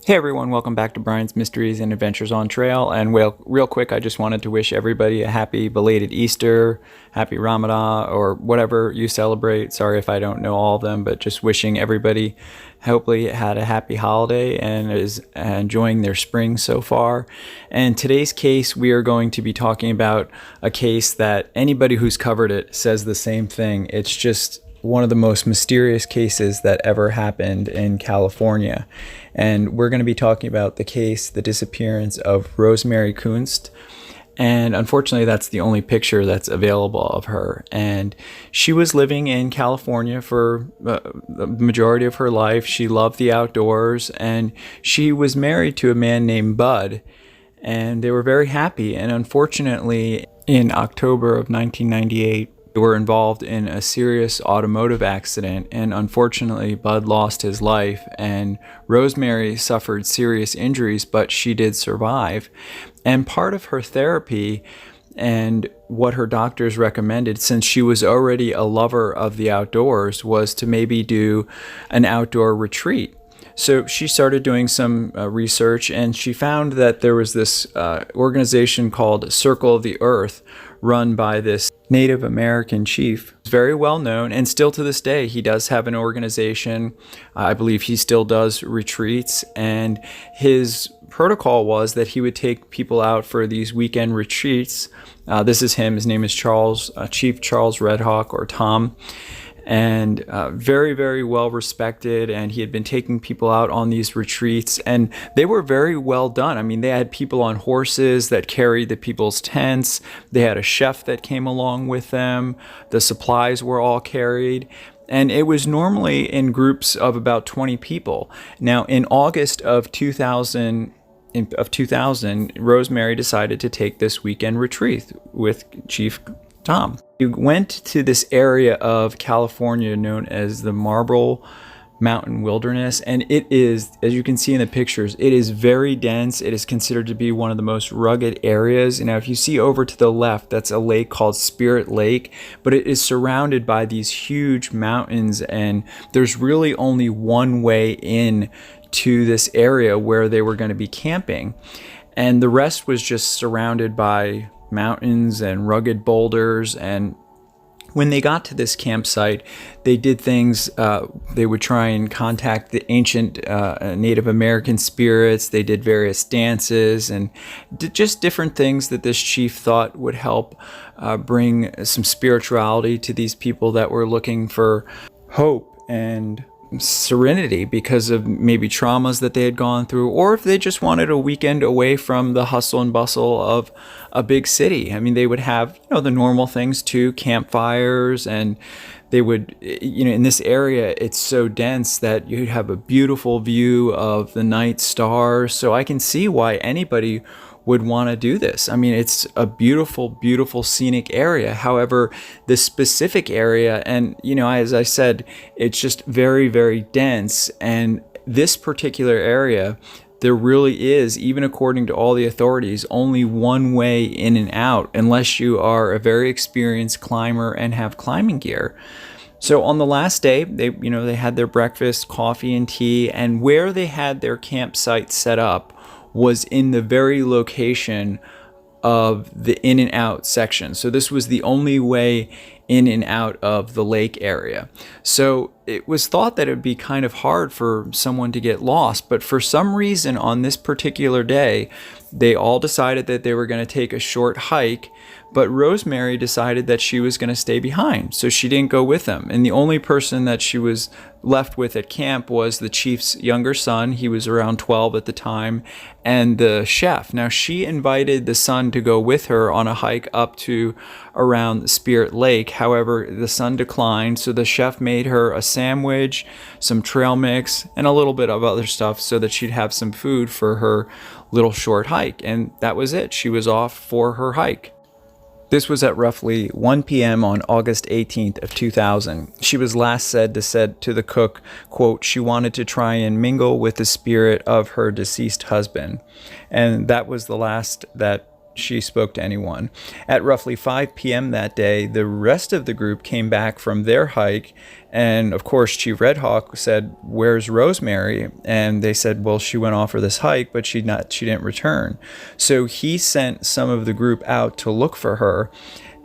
Hey everyone, welcome back to Brian's Mysteries and Adventures on Trail. And real quick, I just wanted to wish everybody a happy belated Easter, happy Ramadan, or whatever you celebrate. Sorry if I don't know all of them, but just wishing everybody hopefully had a happy holiday and is enjoying their spring so far. And today's case, we are going to be talking about a case that anybody who's covered it says the same thing. It's just one of the most mysterious cases that ever happened in California. And we're going to be talking about the case, the disappearance of Rosemary Kunst. And unfortunately, that's the only picture that's available of her. And she was living in California for the majority of her life. She loved the outdoors, and she was married to a man named Bud. And they were very happy. And unfortunately, in October of 1998, they were involved in a serious automotive accident, and unfortunately Bud lost his life and Rosemary suffered serious injuries, but she did survive. And part of her therapy and what her doctors recommended, since she was already a lover of the outdoors, was to maybe do an outdoor retreat. So she started doing some research, and she found that there was this organization called Circle of the Earth, run by this Native American chief. It's very well known, and still to this day, he does have an organization. I believe he still does retreats, and his protocol was that he would take people out for these weekend retreats. This is him. His name is Chief Charles Red Hawk, or Tom. And very, very well respected, and he had been taking people out on these retreats, and they were very well done. I mean, they had people on horses that carried the people's tents. They had a chef that came along with them. The supplies were all carried, and it was normally in groups of about 20 people. Now, in August of 2000, Rosemary decided to take this weekend retreat with Chief Tom. We went to this area of California known as the Marble Mountain Wilderness, and it is, as you can see in the pictures, it is very dense. It is considered to be one of the most rugged areas. Now, if you see over to the left, that's a lake called Spirit Lake, but it is surrounded by these huge mountains, and there's really only one way in to this area where they were going to be camping, and the rest was just surrounded by mountains and rugged boulders. And when they got to this campsite, they did things. They would try and contact the ancient Native American spirits. They did various dances and did just different things that this chief thought would help bring some spirituality to these people that were looking for hope and serenity because of maybe traumas that they had gone through, or if they just wanted a weekend away from the hustle and bustle of a big city. I mean, they would have, the normal things too, campfires, and they would, in this area, it's so dense that you'd have a beautiful view of the night stars. So I can see why anybody would want to do this. I mean, it's a beautiful, beautiful scenic area. However, the specific area, and as I said, it's just very, very dense. And this particular area, there really is, even according to all the authorities, only one way in and out, unless you are a very experienced climber and have climbing gear. So on the last day, they had their breakfast, coffee and tea, and where they had their campsite set up was in the very location of the in and out section. So this was the only way in and out of the lake area. So it was thought that it would be kind of hard for someone to get lost, but for some reason on this particular day, they all decided that they were going to take a short hike, but Rosemary decided that she was going to stay behind, so she didn't go with them. And the only person that she was left with at camp was the chief's younger son. He was around 12 at the time, and the chef. Now, she invited the son to go with her on a hike up to around Spirit Lake. However, the son declined, so the chef made her a sandwich, some trail mix, and a little bit of other stuff so that she'd have some food for her little short hike. And that was it. She was off for her hike. This was at roughly 1 p.m. on August 18th of 2000. She was last said to the cook, quote, she wanted to try and mingle with the spirit of her deceased husband. And that was the last that she spoke to anyone. At roughly 5 p.m. that day, the rest of the group came back from their hike, and of course Chief Red Hawk said, "Where's Rosemary?" And they said, "Well, she went off for this hike, but she didn't return." So he sent some of the group out to look for her,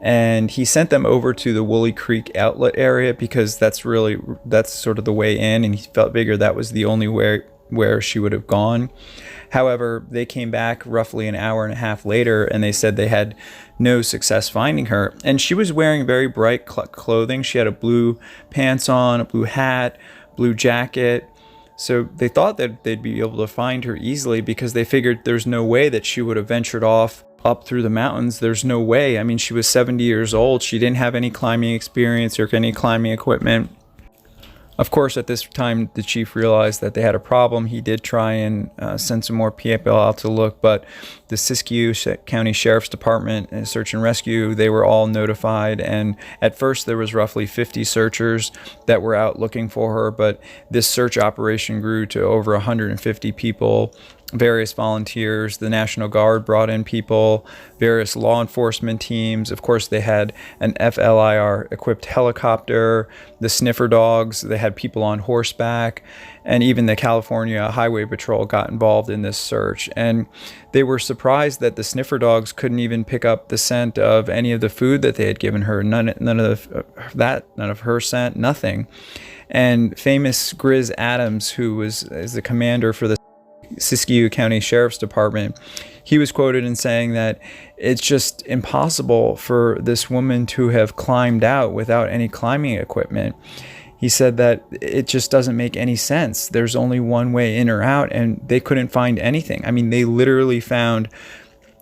and he sent them over to the Woolly Creek outlet area because that's sort of the way in, and he figured that was the only where she would have gone. However, they came back roughly an hour and a half later, and they said they had no success finding her. And she was wearing very bright clothing. She had a blue pants on, a blue hat, blue jacket. So they thought that they'd be able to find her easily because they figured there's no way that she would have ventured off up through the mountains. There's no way. I mean, she was 70 years old. She didn't have any climbing experience or any climbing equipment. Of course, at this time, the chief realized that they had a problem. He did try and send some more people out to look, but the Siskiyou County Sheriff's Department and Search and Rescue, they were all notified. And at first, there was roughly 50 searchers that were out looking for her, but this search operation grew to over 150 people. Various volunteers, the National Guard brought in people, various law enforcement teams. Of course, they had an FLIR equipped helicopter, the sniffer dogs, they had people on horseback, and even the California Highway Patrol got involved in this search. And they were surprised that the sniffer dogs couldn't even pick up the scent of any of the food that they had given her. None of her scent, nothing. And famous Grizz Adams, who is the commander for the Siskiyou County Sheriff's Department, he was quoted in saying that it's just impossible for this woman to have climbed out without any climbing equipment. He said that it just doesn't make any sense. There's only one way in or out, and they couldn't find anything. I mean, they literally found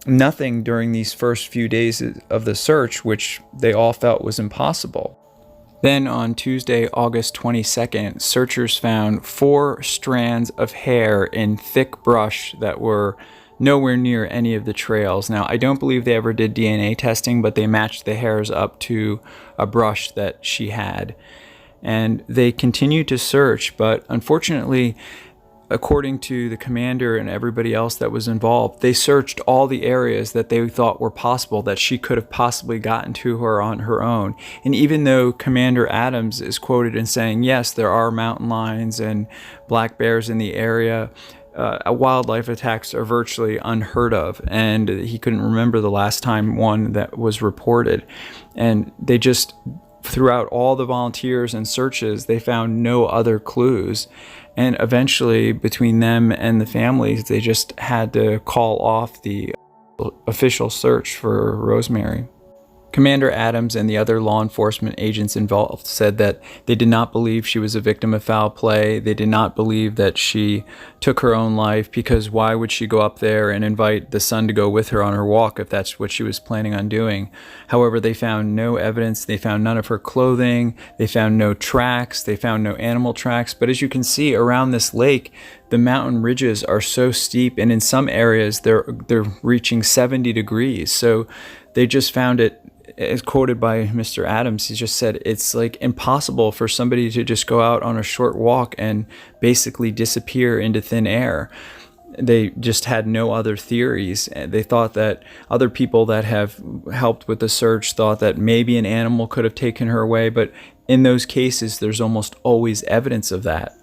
nothing during these first few days of the search, which they all felt was impossible. Then on Tuesday, August 22nd, searchers found 4 strands of hair in thick brush that were nowhere near any of the trails. Now, I don't believe they ever did DNA testing, but they matched the hairs up to a brush that she had. And they continued to search, but unfortunately, according to the commander and everybody else that was involved, they searched all the areas that they thought were possible that she could have possibly gotten to her on her own. And even though Commander Adams is quoted in saying, yes, there are mountain lions and black bears in the area, wildlife attacks are virtually unheard of. And he couldn't remember the last time one that was reported. And they just, throughout all the volunteers and searches, they found no other clues. And eventually, between them and the families, they just had to call off the official search for Rosemary. Commander Adams and the other law enforcement agents involved said that they did not believe she was a victim of foul play. They did not believe that she took her own life, because why would she go up there and invite the son to go with her on her walk if that's what she was planning on doing? However, they found no evidence. They found none of her clothing. They found no tracks. They found no animal tracks. But as you can see around this lake, the mountain ridges are so steep, and in some areas they're reaching 70 degrees. So they just found it, as quoted by Mr. Adams, he just said it's like impossible for somebody to just go out on a short walk and basically disappear into thin air. They just had no other theories. They thought that other people that have helped with the search thought that maybe an animal could have taken her away, but in those cases, there's almost always evidence of that.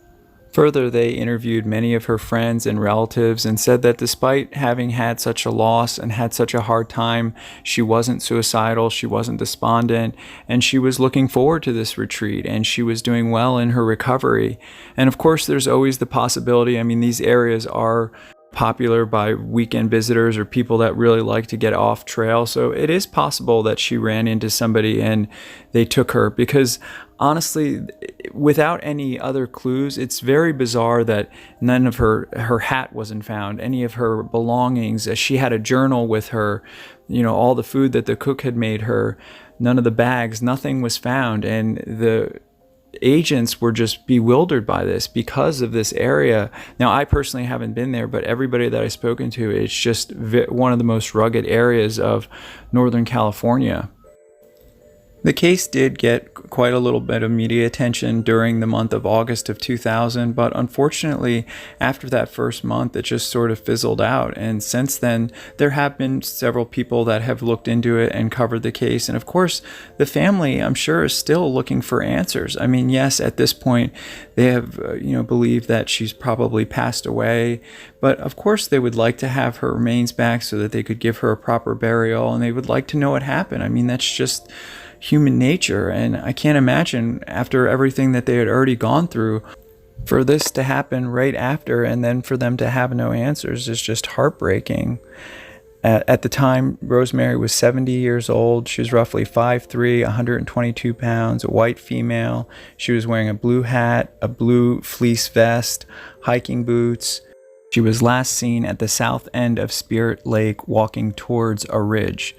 Further, they interviewed many of her friends and relatives and said that despite having had such a loss and had such a hard time, she wasn't suicidal, she wasn't despondent, and she was looking forward to this retreat, and she was doing well in her recovery. And of course, there's always the possibility, I mean, these areas are popular by weekend visitors or people that really like to get off trail. So it is possible that she ran into somebody and they took her, because honestly, without any other clues, it's very bizarre that none of her hat wasn't found, any of her belongings. She had a journal with her, all the food that the cook had made her, none of the bags, nothing was found. And the agents were just bewildered by this because of this area. Now, I personally haven't been there, but everybody that I've spoken to, it's just one of the most rugged areas of Northern California. The case did get quite a little bit of media attention during the month of August of 2000, but unfortunately, after that first month, it just sort of fizzled out. And since then, there have been several people that have looked into it and covered the case. And of course, the family, I'm sure, is still looking for answers. I mean, yes, at this point, they have, believed that she's probably passed away. But of course, they would like to have her remains back so that they could give her a proper burial, and they would like to know what happened. I mean, that's just human nature, and I can't imagine, after everything that they had already gone through, for this to happen right after, and then for them to have no answers is just heartbreaking. At the time, Rosemary was 70 years old. She was roughly 5'3", 122 pounds, a white female. She was wearing a blue hat, a blue fleece vest, hiking boots. She was last seen at the south end of Spirit Lake walking towards a ridge.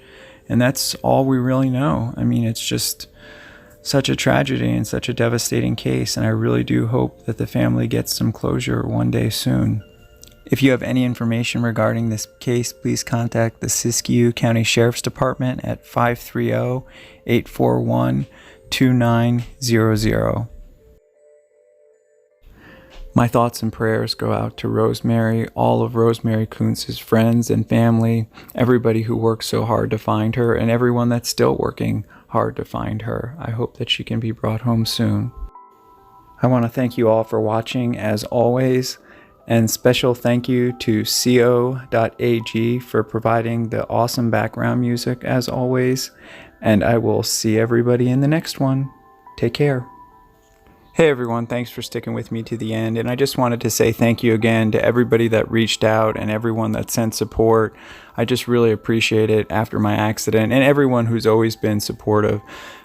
And that's all we really know. I mean, it's just such a tragedy and such a devastating case, and I really do hope that the family gets some closure one day soon. If you have any information regarding this case, please contact the Siskiyou County Sheriff's Department at 530-841-2900. My thoughts and prayers go out to Rosemary, all of Rosemary Kunst's friends and family, everybody who worked so hard to find her, and everyone that's still working hard to find her. I hope that she can be brought home soon. I want to thank you all for watching, as always, and special thank you to co.ag for providing the awesome background music, as always, and I will see everybody in the next one. Take care. Hey everyone, thanks for sticking with me to the end, and I just wanted to say thank you again to everybody that reached out and everyone that sent support. I just really appreciate it after my accident, and everyone who's always been supportive.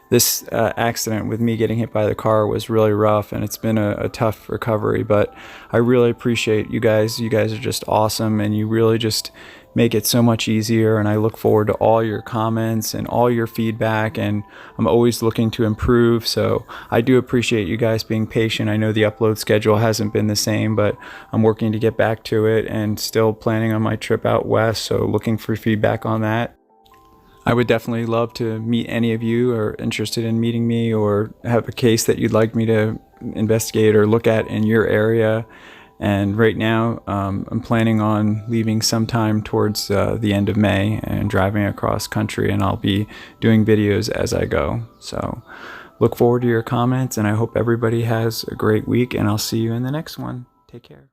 This accident with me getting hit by the car was really rough, and it's been a tough recovery, but I really appreciate you guys. You guys are just awesome, and you really just make it so much easier, and I look forward to all your comments and all your feedback, and I'm always looking to improve, so I do appreciate you guys being patient. I know the upload schedule hasn't been the same, but I'm working to get back to it and still planning on my trip out west, so looking for feedback on that. I would definitely love to meet any of you who are interested in meeting me or have a case that you'd like me to investigate or look at in your area. And right now, I'm planning on leaving sometime towards the end of May and driving across country, and I'll be doing videos as I go. So look forward to your comments, and I hope everybody has a great week, and I'll see you in the next one. Take care.